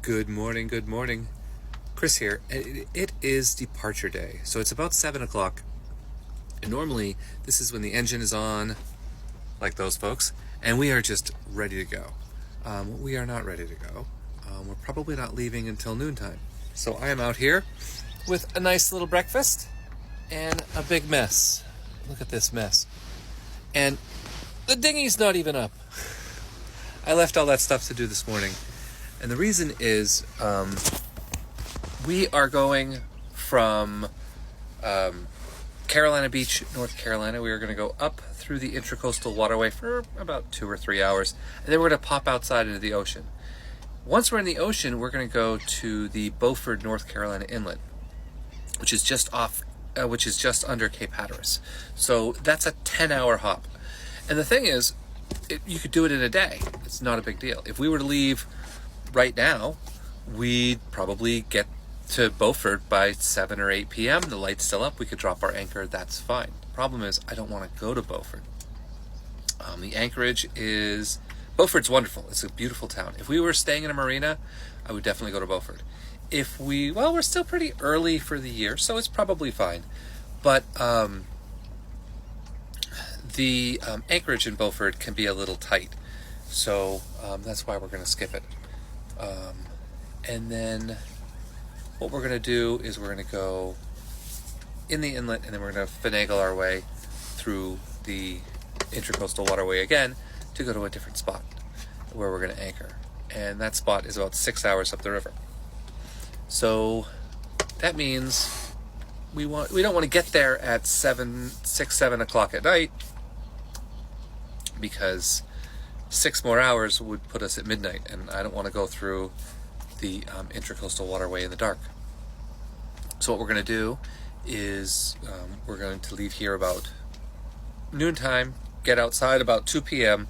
Good morning, good morning. Chris here. It is departure day, so it's about 7 o'clock. And normally, this is when the engine is on, like those folks, and we are just ready to go. We are not ready to go. We're probably not leaving until noontime. So I am out here with a nice little breakfast and a big mess. Look at this mess. And the dinghy's not even up. I left all that stuff to do this morning. And the reason is we are going from Carolina Beach, North Carolina. We are going to go up through the Intracoastal Waterway for about 2 or 3 hours. And then we're going to pop outside into the ocean. Once we're in the ocean, we're going to go to the Beaufort, North Carolina inlet, which is just under Cape Hatteras. So that's a 10-hour hop. And the thing is, you could do it in a day. It's not a big deal. If we were to leave right now, we'd probably get to Beaufort by 7 or 8 p.m. The light's still up. We could drop our anchor. That's fine. The problem is I don't want to go to Beaufort. The anchorage is... Beaufort's wonderful. It's a beautiful town. If we were staying in a marina, I would definitely go to Beaufort. We're still pretty early for the year, so it's probably fine. But the anchorage in Beaufort can be a little tight. So that's why we're going to skip it. And then what we're going to do is we're going to go in the inlet, and then we're going to finagle our way through the Intracoastal Waterway again to go to a different spot where we're going to anchor. And that spot is about 6 hours up the river. So that means we don't want to get there at 7 o'clock at night, because 6 more hours would put us at midnight, and I don't want to go through the Intracoastal Waterway in the dark. So what we're going to do is we're going to leave here about noontime, get outside about 2 p.m.,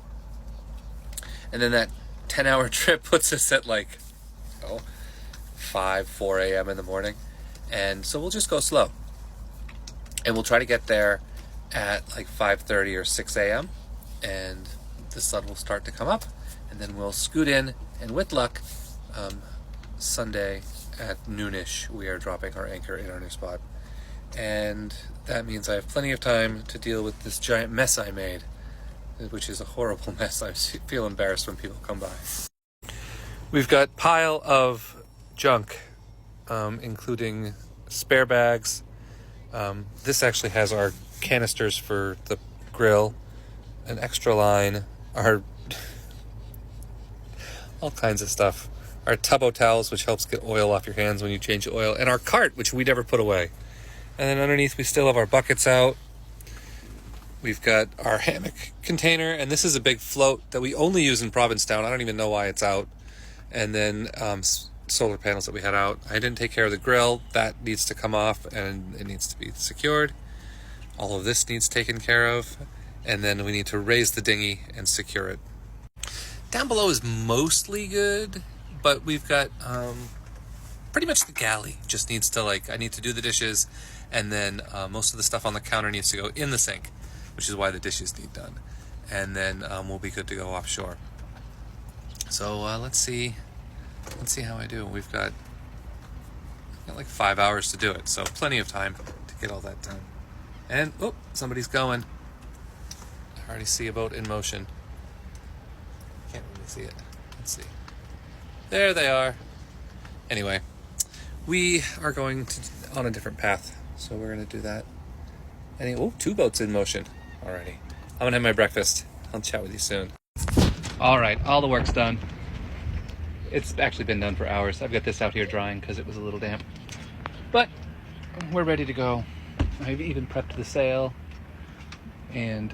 and then that 10-hour trip puts us at 4 a.m. in the morning. And so we'll just go slow. And we'll try to get there at 5:30 or 6 a.m. and the sun will start to come up, and then we'll scoot in, and with luck, Sunday at noonish, we are dropping our anchor in our new spot. And that means I have plenty of time to deal with this giant mess I made, which is a horrible mess. I feel embarrassed when people come by. We've got pile of junk, including spare bags. This actually has our canisters for the grill, an extra line, all kinds of stuff. Our Tubbo towels, which helps get oil off your hands when you change the oil, and our cart, which we never put away. And then underneath, we still have our buckets out. We've got our hammock container, and this is a big float that we only use in Provincetown. I don't even know why it's out. And then solar panels that we had out. I didn't take care of the grill. That needs to come off, and it needs to be secured. All of this needs taken care of. And then we need to raise the dinghy and secure it. Down below is mostly good, but we've got pretty much the galley. Just needs to I need to do the dishes, and then most of the stuff on the counter needs to go in the sink, which is why the dishes need done. And then we'll be good to go offshore. So let's see how I do. We've got 5 hours to do it, so plenty of time to get all that done. And somebody's going. I already see a boat in motion. Can't really see it. Let's see. There they are. Anyway, we are going on a different path, so we're going to do that. And 2 boats in motion already. I'm going to have my breakfast. I'll chat with you soon. All right, all the work's done. It's actually been done for hours. I've got this out here drying because it was a little damp. But we're ready to go. I've even prepped the sail. And,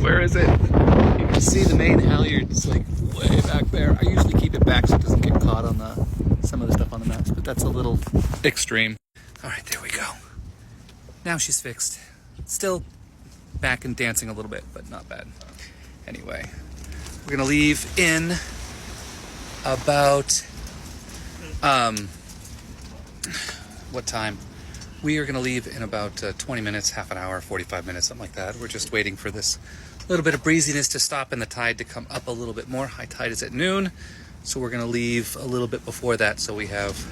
where is it? You can see the main halyards way back there. I usually keep it back so it doesn't get caught on some of the stuff on the maps, but that's a little extreme. All right, there we go. Now she's fixed. Still back and dancing a little bit, but not bad. Anyway, we're gonna leave in about, what time? We are going to leave in about 20 minutes, half an hour, 45 minutes, something like that. We're just waiting for this little bit of breeziness to stop and the tide to come up a little bit more. High tide is at noon. So we're going to leave a little bit before that, so we have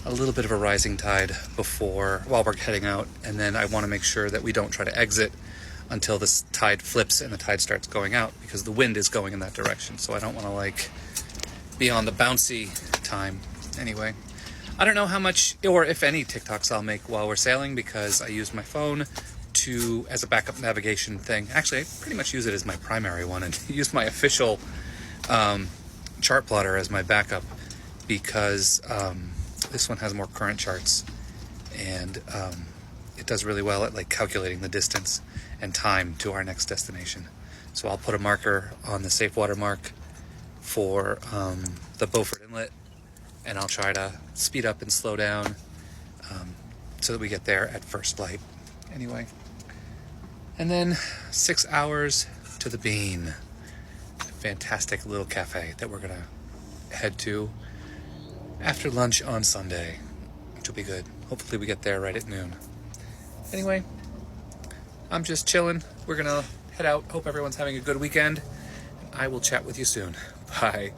a little bit of a rising tide while we're heading out. And then I want to make sure that we don't try to exit until this tide flips and the tide starts going out, because the wind is going in that direction. So I don't want to be on the bouncy time. Anyway, I don't know how much or if any TikToks I'll make while we're sailing, because I used my phone as a backup navigation thing. Actually, I pretty much use it as my primary one, and use my official chart plotter as my backup, because this one has more current charts, and it does really well at calculating the distance and time to our next destination. So I'll put a marker on the safe water mark for the Beaufort Inlet, and I'll try to speed up and slow down so that we get there at first light. Anyway, and then 6 hours to the Bean, a fantastic little cafe that we're gonna head to after lunch on Sunday, which will be good. Hopefully we get there right at noon. Anyway, I'm just chilling. We're gonna head out. Hope everyone's having a good weekend. I will chat with you soon. Bye.